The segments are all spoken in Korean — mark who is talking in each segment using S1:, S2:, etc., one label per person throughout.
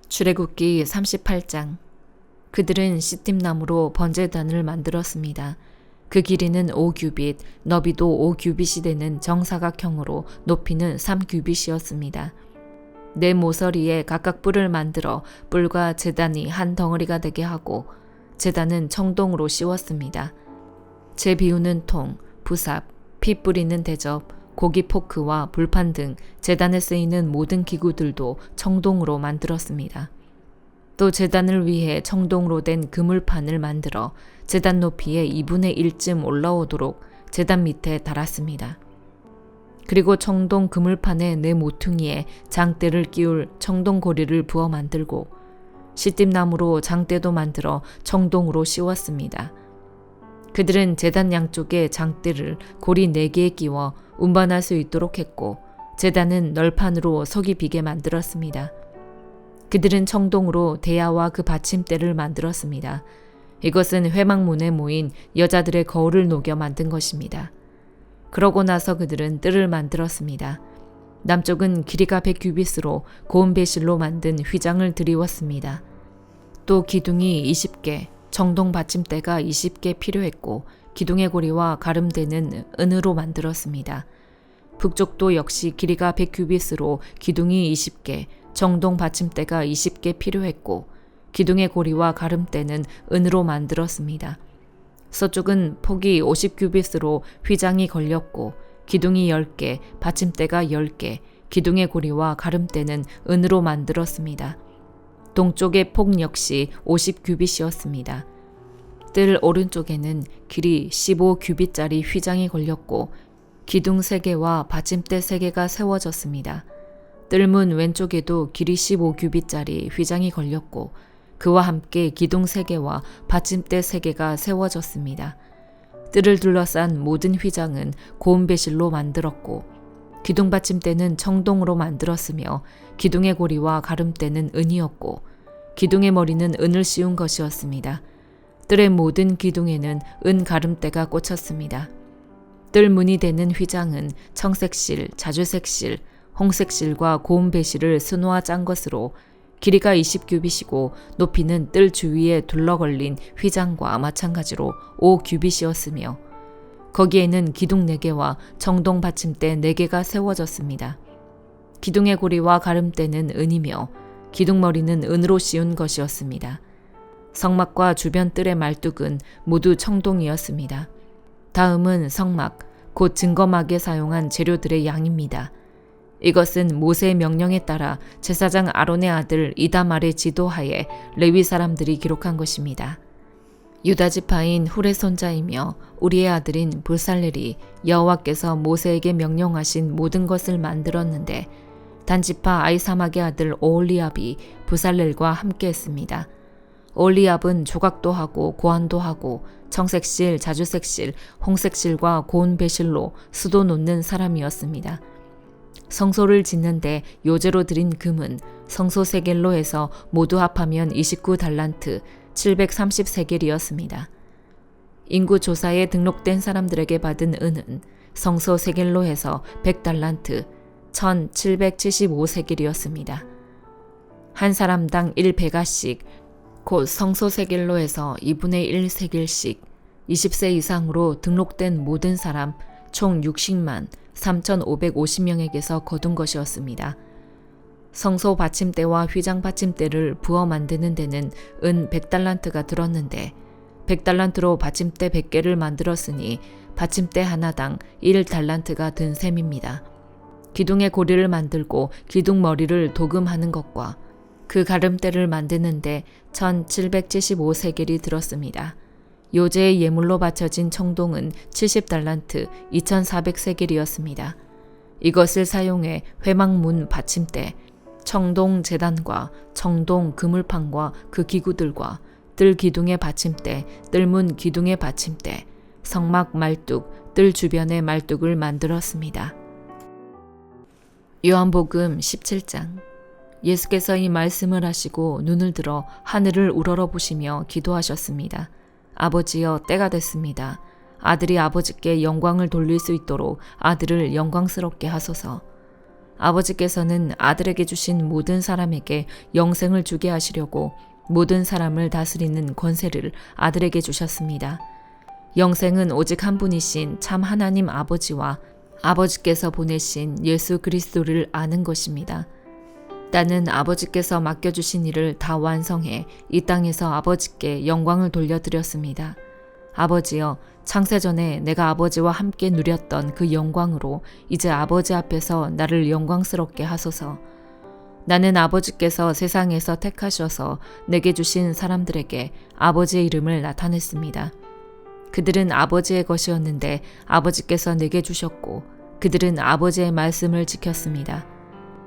S1: 출애굽기 38장. 그들은 시팀나무로 번제단을 만들었습니다. 그 길이는 5규빗, 너비도 5규빗이 되는 정사각형으로 높이는 3규빗이었습니다. 네 모서리에 각각 뿔을 만들어 뿔과 제단이 한 덩어리가 되게 하고 제단은 청동으로 씌웠습니다. 재 비우는 통, 부삽, 피 뿌리는 대접, 고기 포크와 불판 등 제단에 쓰이는 모든 기구들도 청동으로 만들었습니다. 또 제단을 위해 청동으로 된 그물판을 만들어 제단 높이의 2분의 1쯤 올라오도록 제단 밑에 달았습니다. 그리고 청동 그물판의 네 모퉁이에 장대를 끼울 청동고리를 부어 만들고 시띠나무로 장대도 만들어 청동으로 씌웠습니다. 그들은 제단 양쪽에 장대를 고리 4개에 끼워 운반할 수 있도록 했고 제단은 널판으로 속이 비게 만들었습니다. 그들은 청동으로 대야와 그 받침대를 만들었습니다. 이것은 회막문에 모인 여자들의 거울을 녹여 만든 것입니다. 그러고 나서 그들은 뜰을 만들었습니다. 남쪽은 길이가 100규빗으로 고운 배실로 만든 휘장을 드리웠습니다. 또 기둥이 20개, 청동 받침대가 20개 필요했고 기둥의 고리와 가름대는 은으로 만들었습니다. 북쪽도 역시 길이가 100규빗으로 기둥이 20개, 청동 받침대가 20개 필요했고 기둥의 고리와 가름대는 은으로 만들었습니다. 서쪽은 폭이 50규빗으로 휘장이 걸렸고 기둥이 10개, 받침대가 10개, 기둥의 고리와 가름대는 은으로 만들었습니다. 동쪽의 폭 역시 50규빗이었습니다. 뜰 오른쪽에는 길이 15규빗짜리 휘장이 걸렸고 기둥 3개와 받침대 3개가 세워졌습니다. 뜰문 왼쪽에도 길이 15규빗짜리 휘장이 걸렸고 그와 함께 기둥 3개와 받침대 3개가 세워졌습니다. 뜰을 둘러싼 모든 휘장은 고운 배실로 만들었고 기둥 받침대는 청동으로 만들었으며 기둥의 고리와 가름대는 은이었고 기둥의 머리는 은을 씌운 것이었습니다. 뜰의 모든 기둥에는 은 가름대가 꽂혔습니다. 뜰 문이 되는 휘장은 청색실, 자주색실, 홍색실과 고운 배실을 스노아 짠 것으로 길이가 20규빗이고 높이는 뜰 주위에 둘러걸린 휘장과 마찬가지로 5규빗이었으며 거기에는 기둥 4개와 청동 받침대 4개가 세워졌습니다. 기둥의 고리와 가름대는 은이며 기둥머리는 은으로 씌운 것이었습니다. 성막과 주변 뜰의 말뚝은 모두 청동이었습니다. 다음은 성막, 곧 증거막에 사용한 재료들의 양입니다. 이것은 모세의 명령에 따라 제사장 아론의 아들 이다말의 지도하에 레위 사람들이 기록한 것입니다. 유다 지파인 훌의 손자이며 우리의 아들인 불살렐이 여호와께서 모세에게 명령하신 모든 것을 만들었는데 단지파 아이사막의 아들 오홀리압이 불살렐과 함께 했습니다. 오홀리압은 조각도 하고 고안도 하고 청색실, 자주색실, 홍색실과 고운 배실로 수도 놓는 사람이었습니다. 성소를 짓는데 요제로 드린 금은 성소 세겔로 해서 모두 합하면 29달란트 730세겔이었습니다. 인구 조사에 등록된 사람들에게 받은 은은 성소 세겔로 해서 100달란트 1775세겔이었습니다. 한 사람당 1베가씩 곧 성소 세겔로 해서 2분의 1세겔씩 20세 이상으로 등록된 모든 사람 총 60만 3,550명에게서 거둔 것이었습니다. 성소 받침대와 휘장 받침대를 부어 만드는 데는 은 100달란트가 들었는데 100달란트로 받침대 100개를 만들었으니 받침대 하나당 1달란트가 든 셈입니다. 기둥의 고리를 만들고 기둥 머리를 도금하는 것과 그 가름대를 만드는데 1775세겔이 들었습니다. 요제의 예물로 바쳐진 청동은 70달란트 2400세겔이었습니다. 이것을 사용해 회막문 받침대, 청동 제단과 청동 그물판과 그 기구들과 뜰 기둥의 받침대, 뜰문 기둥의 받침대, 성막 말뚝, 뜰 주변의 말뚝을 만들었습니다. 요한복음 17장. 예수께서 이 말씀을 하시고 눈을 들어 하늘을 우러러보시며 기도하셨습니다. 아버지여, 때가 됐습니다. 아들이 아버지께 영광을 돌릴 수 있도록 아들을 영광스럽게 하소서. 아버지께서는 아들에게 주신 모든 사람에게 영생을 주게 하시려고 모든 사람을 다스리는 권세를 아들에게 주셨습니다. 영생은 오직 한 분이신 참 하나님 아버지와 아버지께서 보내신 예수 그리스도를 아는 것입니다. 나는 아버지께서 맡겨주신 일을 다 완성해 이 땅에서 아버지께 영광을 돌려드렸습니다. 아버지여, 창세전에 내가 아버지와 함께 누렸던 그 영광으로 이제 아버지 앞에서 나를 영광스럽게 하소서. 나는 아버지께서 세상에서 택하셔서 내게 주신 사람들에게 아버지의 이름을 나타냈습니다. 그들은 아버지의 것이었는데 아버지께서 내게 주셨고 그들은 아버지의 말씀을 지켰습니다.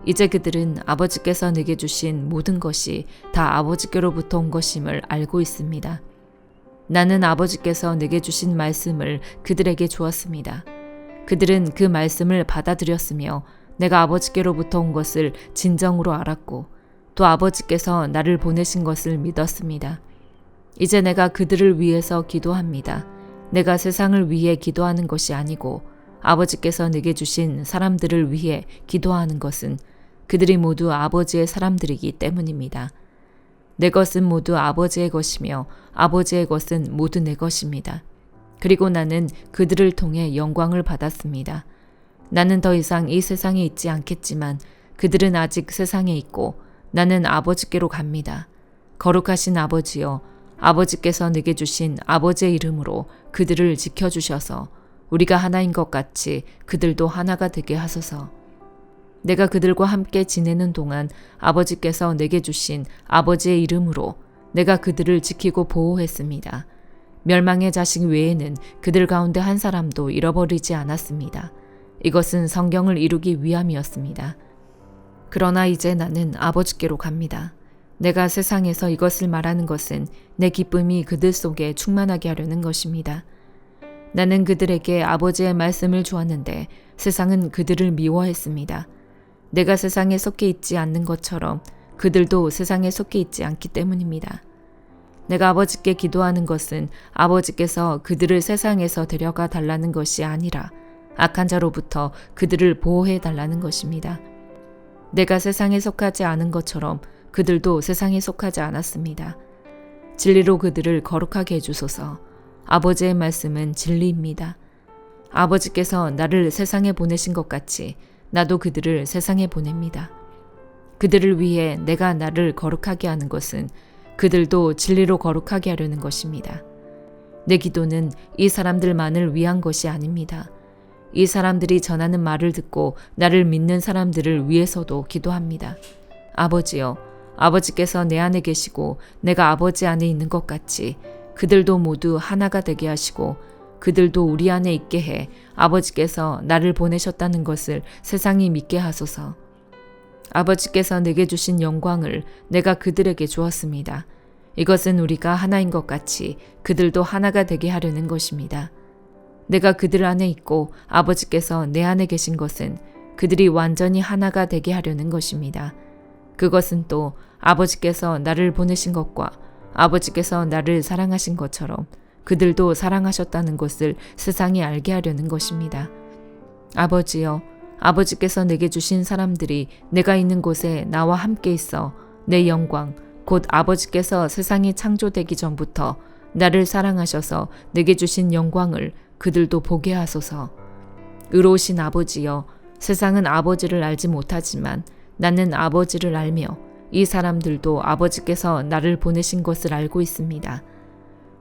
S1: 이제 그들은 아버지께서 내게 주신 모든 것이 다 아버지께로부터 온 것임을 알고 있습니다. 나는 아버지께서 내게 주신 말씀을 그들에게 주었습니다. 그들은 그 말씀을 받아들였으며 내가 아버지께로부터 온 것을 진정으로 알았고 또 아버지께서 나를 보내신 것을 믿었습니다. 이제 내가 그들을 위해서 기도합니다. 내가 세상을 위해 기도하는 것이 아니고 아버지께서 내게 주신 사람들을 위해 기도하는 것은 그들이 모두 아버지의 사람들이기 때문입니다. 내 것은 모두 아버지의 것이며 아버지의 것은 모두 내 것입니다. 그리고 나는 그들을 통해 영광을 받았습니다. 나는 더 이상 이 세상에 있지 않겠지만 그들은 아직 세상에 있고 나는 아버지께로 갑니다. 거룩하신 아버지여, 아버지께서 내게 주신 아버지의 이름으로 그들을 지켜주셔서 우리가 하나인 것 같이 그들도 하나가 되게 하소서. 내가 그들과 함께 지내는 동안 아버지께서 내게 주신 아버지의 이름으로 내가 그들을 지키고 보호했습니다. 멸망의 자식 외에는 그들 가운데 한 사람도 잃어버리지 않았습니다. 이것은 성경을 이루기 위함이었습니다. 그러나 이제 나는 아버지께로 갑니다. 내가 세상에서 이것을 말하는 것은 내 기쁨이 그들 속에 충만하게 하려는 것입니다. 나는 그들에게 아버지의 말씀을 주었는데 세상은 그들을 미워했습니다. 내가 세상에 속해 있지 않는 것처럼 그들도 세상에 속해 있지 않기 때문입니다. 내가 아버지께 기도하는 것은 아버지께서 그들을 세상에서 데려가 달라는 것이 아니라 악한 자로부터 그들을 보호해 달라는 것입니다. 내가 세상에 속하지 않은 것처럼 그들도 세상에 속하지 않았습니다. 진리로 그들을 거룩하게 해주소서. 아버지의 말씀은 진리입니다. 아버지께서 나를 세상에 보내신 것 같이 나도 그들을 세상에 보냅니다. 그들을 위해 내가 나를 거룩하게 하는 것은 그들도 진리로 거룩하게 하려는 것입니다. 내 기도는 이 사람들만을 위한 것이 아닙니다. 이 사람들이 전하는 말을 듣고 나를 믿는 사람들을 위해서도 기도합니다. 아버지여, 아버지께서 내 안에 계시고 내가 아버지 안에 있는 것 같이 그들도 모두 하나가 되게 하시고 그들도 우리 안에 있게 해 아버지께서 나를 보내셨다는 것을 세상이 믿게 하소서. 아버지께서 내게 주신 영광을 내가 그들에게 주었습니다. 이것은 우리가 하나인 것 같이 그들도 하나가 되게 하려는 것입니다. 내가 그들 안에 있고 아버지께서 내 안에 계신 것은 그들이 완전히 하나가 되게 하려는 것입니다. 그것은 또 아버지께서 나를 보내신 것과 아버지께서 나를 사랑하신 것처럼 그들도 사랑하셨다는 것을 세상이 알게 하려는 것입니다. 아버지여, 아버지께서 내게 주신 사람들이 내가 있는 곳에 나와 함께 있어 내 영광, 곧 아버지께서 세상이 창조되기 전부터 나를 사랑하셔서 내게 주신 영광을 그들도 보게 하소서. 의로우신 아버지여, 세상은 아버지를 알지 못하지만 나는 아버지를 알며 이 사람들도 아버지께서 나를 보내신 것을 알고 있습니다.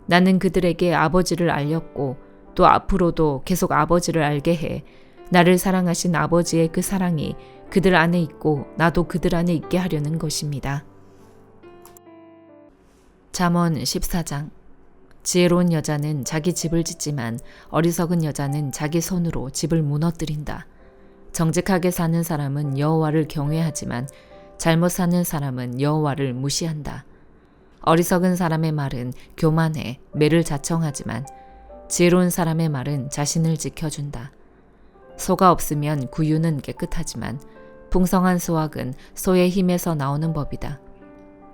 S1: 나는 그들에게 아버지를 알렸고 또 앞으로도 계속 아버지를 알게 해 나를 사랑하신 아버지의 그 사랑이 그들 안에 있고 나도 그들 안에 있게 하려는 것입니다. 잠언 14장. 지혜로운 여자는 자기 집을 짓지만 어리석은 여자는 자기 손으로 집을 무너뜨린다. 정직하게 사는 사람은 여호와를 경외하지만 잘못 사는 사람은 여호와를 무시한다. 어리석은 사람의 말은 교만해 매를 자청하지만 지혜로운 사람의 말은 자신을 지켜준다. 소가 없으면 구유는 깨끗하지만 풍성한 수확은 소의 힘에서 나오는 법이다.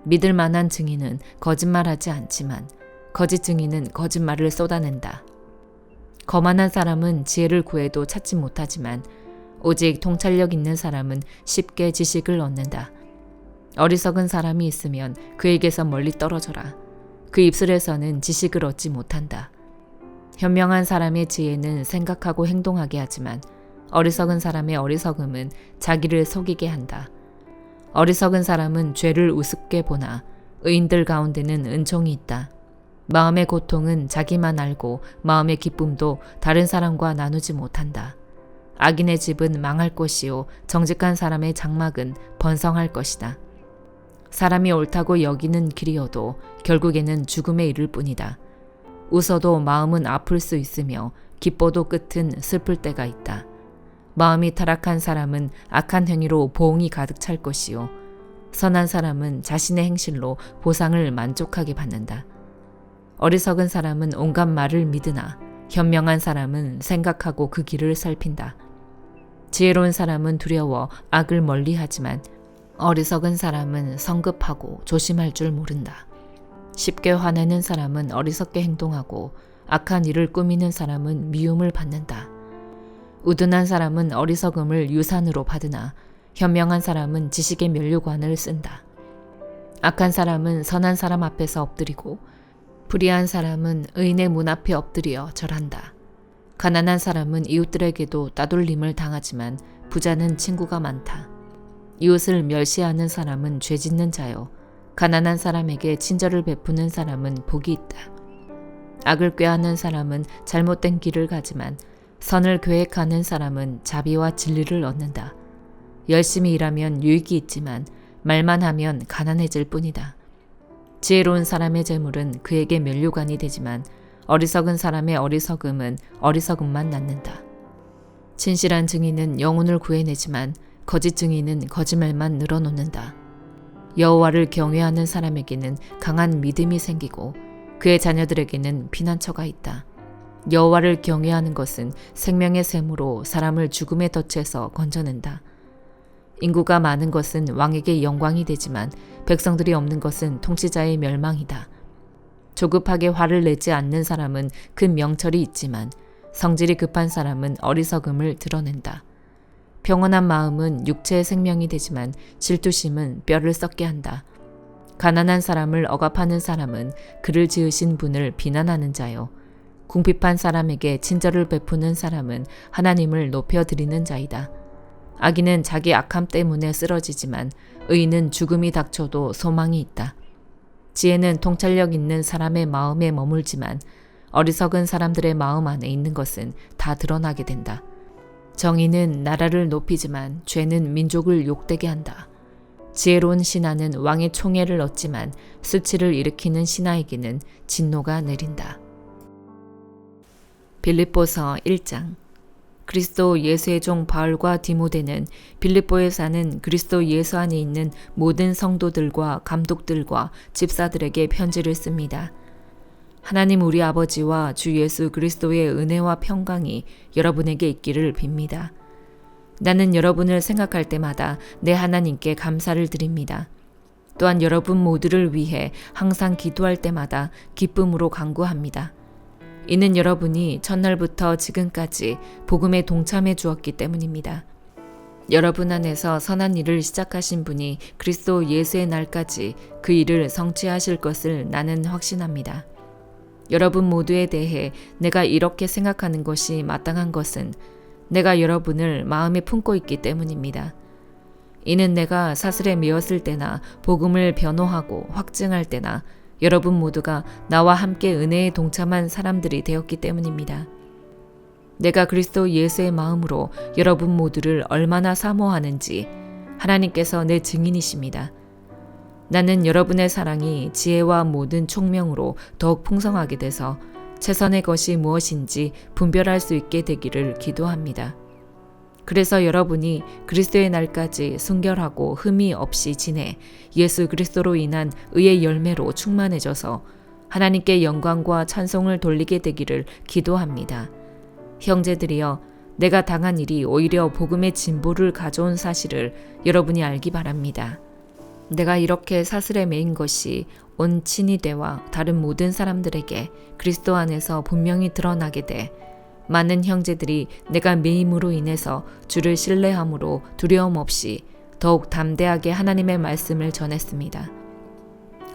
S1: 믿을 만한 증인은 거짓말하지 않지만 거짓 증인은 거짓말을 쏟아낸다. 거만한 사람은 지혜를 구해도 찾지 못하지만 오직 통찰력 있는 사람은 쉽게 지식을 얻는다. 어리석은 사람이 있으면 그에게서 멀리 떨어져라. 그 입술에서는 지식을 얻지 못한다. 현명한 사람의 지혜는 생각하고 행동하게 하지만 어리석은 사람의 어리석음은 자기를 속이게 한다. 어리석은 사람은 죄를 우습게 보나 의인들 가운데는 은총이 있다. 마음의 고통은 자기만 알고 마음의 기쁨도 다른 사람과 나누지 못한다. 악인의 집은 망할 것이요 정직한 사람의 장막은 번성할 것이다. 사람이 옳다고 여기는 길이어도 결국에는 죽음에 이를 뿐이다. 웃어도 마음은 아플 수 있으며 기뻐도 끝은 슬플 때가 있다. 마음이 타락한 사람은 악한 행위로 보응이 가득 찰 것이요 선한 사람은 자신의 행실로 보상을 만족하게 받는다. 어리석은 사람은 온갖 말을 믿으나 현명한 사람은 생각하고 그 길을 살핀다. 지혜로운 사람은 두려워 악을 멀리하지만 어리석은 사람은 성급하고 조심할 줄 모른다. 쉽게 화내는 사람은 어리석게 행동하고 악한 일을 꾸미는 사람은 미움을 받는다. 우둔한 사람은 어리석음을 유산으로 받으나 현명한 사람은 지식의 면류관을 쓴다. 악한 사람은 선한 사람 앞에서 엎드리고 불의한 사람은 의인의 문 앞에 엎드려 절한다. 가난한 사람은 이웃들에게도 따돌림을 당하지만 부자는 친구가 많다. 이웃을 멸시하는 사람은 죄 짓는 자요 가난한 사람에게 친절을 베푸는 사람은 복이 있다. 악을 꾀하는 사람은 잘못된 길을 가지만 선을 계획하는 사람은 자비와 진리를 얻는다. 열심히 일하면 유익이 있지만 말만 하면 가난해질 뿐이다. 지혜로운 사람의 재물은 그에게 면류관이 되지만 어리석은 사람의 어리석음은 어리석음만 낳는다. 진실한 증인은 영혼을 구해내지만 거짓 증인은 거짓말만 늘어놓는다. 여호와를 경외하는 사람에게는 강한 믿음이 생기고 그의 자녀들에게는 피난처가 있다. 여호와를 경외하는 것은 생명의 샘으로 사람을 죽음의 덫에서 건져낸다. 인구가 많은 것은 왕에게 영광이 되지만 백성들이 없는 것은 통치자의 멸망이다. 조급하게 화를 내지 않는 사람은 그 명철이 있지만 성질이 급한 사람은 어리석음을 드러낸다. 평온한 마음은 육체의 생명이 되지만 질투심은 뼈를 썩게 한다. 가난한 사람을 억압하는 사람은 그를 지으신 분을 비난하는 자요. 궁핍한 사람에게 친절을 베푸는 사람은 하나님을 높여드리는 자이다. 악인은 자기 악함 때문에 쓰러지지만 의인은 죽음이 닥쳐도 소망이 있다. 지혜는 통찰력 있는 사람의 마음에 머물지만 어리석은 사람들의 마음 안에 있는 것은 다 드러나게 된다. 정의는 나라를 높이지만 죄는 민족을 욕되게 한다. 지혜로운 신하는 왕의 총애를 얻지만 수치를 일으키는 신하에게는 진노가 내린다. 빌립보서 1장. 그리스도 예수의 종 바울과 디모데는 빌립보에 사는 그리스도 예수 안에 있는 모든 성도들과 감독들과 집사들에게 편지를 씁니다. 하나님 우리 아버지와 주 예수 그리스도의 은혜와 평강이 여러분에게 있기를 빕니다. 나는 여러분을 생각할 때마다 내 하나님께 감사를 드립니다. 또한 여러분 모두를 위해 항상 기도할 때마다 기쁨으로 간구합니다. 이는 여러분이 첫날부터 지금까지 복음에 동참해 주었기 때문입니다. 여러분 안에서 선한 일을 시작하신 분이 그리스도 예수의 날까지 그 일을 성취하실 것을 나는 확신합니다. 여러분 모두에 대해 내가 이렇게 생각하는 것이 마땅한 것은 내가 여러분을 마음에 품고 있기 때문입니다. 이는 내가 사슬에 메었을 때나 복음을 변호하고 확증할 때나 여러분 모두가 나와 함께 은혜에 동참한 사람들이 되었기 때문입니다. 내가 그리스도 예수의 마음으로 여러분 모두를 얼마나 사모하는지 하나님께서 내 증인이십니다. 나는 여러분의 사랑이 지혜와 모든 총명으로 더욱 풍성하게 돼서 최선의 것이 무엇인지 분별할 수 있게 되기를 기도합니다. 그래서 여러분이 그리스도의 날까지 순결하고 흠이 없이 지내 예수 그리스도로 인한 의의 열매로 충만해져서 하나님께 영광과 찬송을 돌리게 되기를 기도합니다. 형제들이여, 내가 당한 일이 오히려 복음의 진보를 가져온 사실을 여러분이 알기 바랍니다. 내가 이렇게 사슬에 매인 것이 온 친위대와 다른 모든 사람들에게 그리스도 안에서 분명히 드러나게 돼 많은 형제들이 내가 매임으로 인해서 주를 신뢰함으로 두려움 없이 더욱 담대하게 하나님의 말씀을 전했습니다.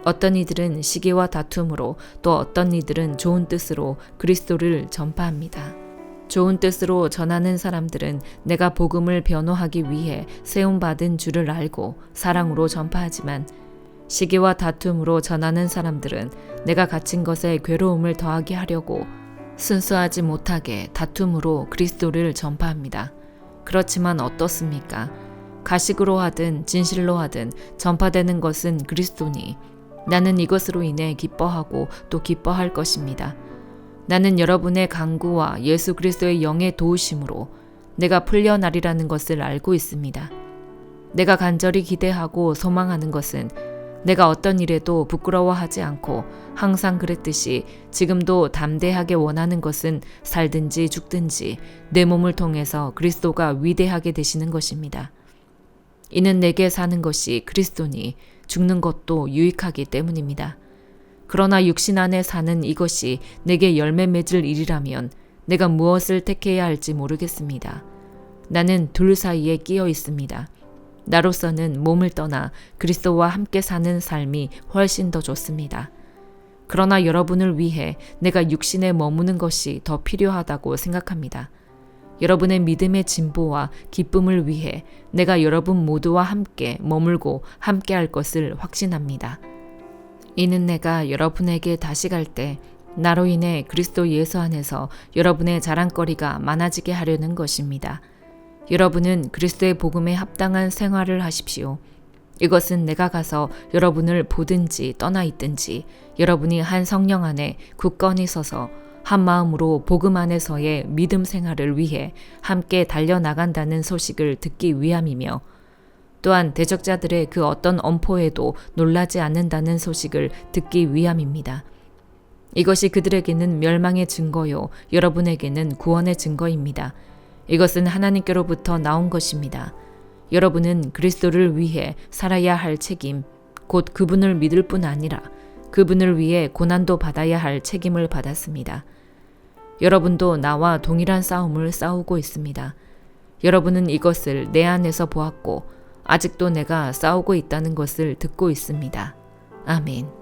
S1: 어떤 이들은 시기와 다툼으로 또 어떤 이들은 좋은 뜻으로 그리스도를 전파합니다. 좋은 뜻으로 전하는 사람들은 내가 복음을 변호하기 위해 세움받은 줄을 알고 사랑으로 전파하지만 시기와 다툼으로 전하는 사람들은 내가 갇힌 것에 괴로움을 더하게 하려고 순수하지 못하게 다툼으로 그리스도를 전파합니다. 그렇지만 어떻습니까? 가식으로 하든 진실로 하든 전파되는 것은 그리스도니 나는 이것으로 인해 기뻐하고 또 기뻐할 것입니다. 나는 여러분의 간구와 예수 그리스도의 영의 도우심으로 내가 풀려나리라는 것을 알고 있습니다. 내가 간절히 기대하고 소망하는 것은 내가 어떤 일에도 부끄러워하지 않고 항상 그랬듯이 지금도 담대하게 원하는 것은 살든지 죽든지 내 몸을 통해서 그리스도가 위대하게 되시는 것입니다. 이는 내게 사는 것이 그리스도니 죽는 것도 유익하기 때문입니다. 그러나 육신 안에 사는 이것이 내게 열매 맺을 일이라면 내가 무엇을 택해야 할지 모르겠습니다. 나는 둘 사이에 끼어 있습니다. 나로서는 몸을 떠나 그리스도와 함께 사는 삶이 훨씬 더 좋습니다. 그러나 여러분을 위해 내가 육신에 머무는 것이 더 필요하다고 생각합니다. 여러분의 믿음의 진보와 기쁨을 위해 내가 여러분 모두와 함께 머물고 함께 할 것을 확신합니다. 이는 내가 여러분에게 다시 갈 때 나로 인해 그리스도 예수 안에서 여러분의 자랑거리가 많아지게 하려는 것입니다. 여러분은 그리스도의 복음에 합당한 생활을 하십시오. 이것은 내가 가서 여러분을 보든지 떠나 있든지 여러분이 한 성령 안에 굳건히 서서 한 마음으로 복음 안에서의 믿음 생활을 위해 함께 달려나간다는 소식을 듣기 위함이며 또한 대적자들의 그 어떤 엄포에도 놀라지 않는다는 소식을 듣기 위함입니다. 이것이 그들에게는 멸망의 증거요 여러분에게는 구원의 증거입니다. 이것은 하나님께로부터 나온 것입니다. 여러분은 그리스도를 위해 살아야 할 책임, 곧 그분을 믿을 뿐 아니라 그분을 위해 고난도 받아야 할 책임을 받았습니다. 여러분도 나와 동일한 싸움을 싸우고 있습니다. 여러분은 이것을 내 안에서 보았고 아직도 내가 싸우고 있다는 것을 듣고 있습니다. 아멘.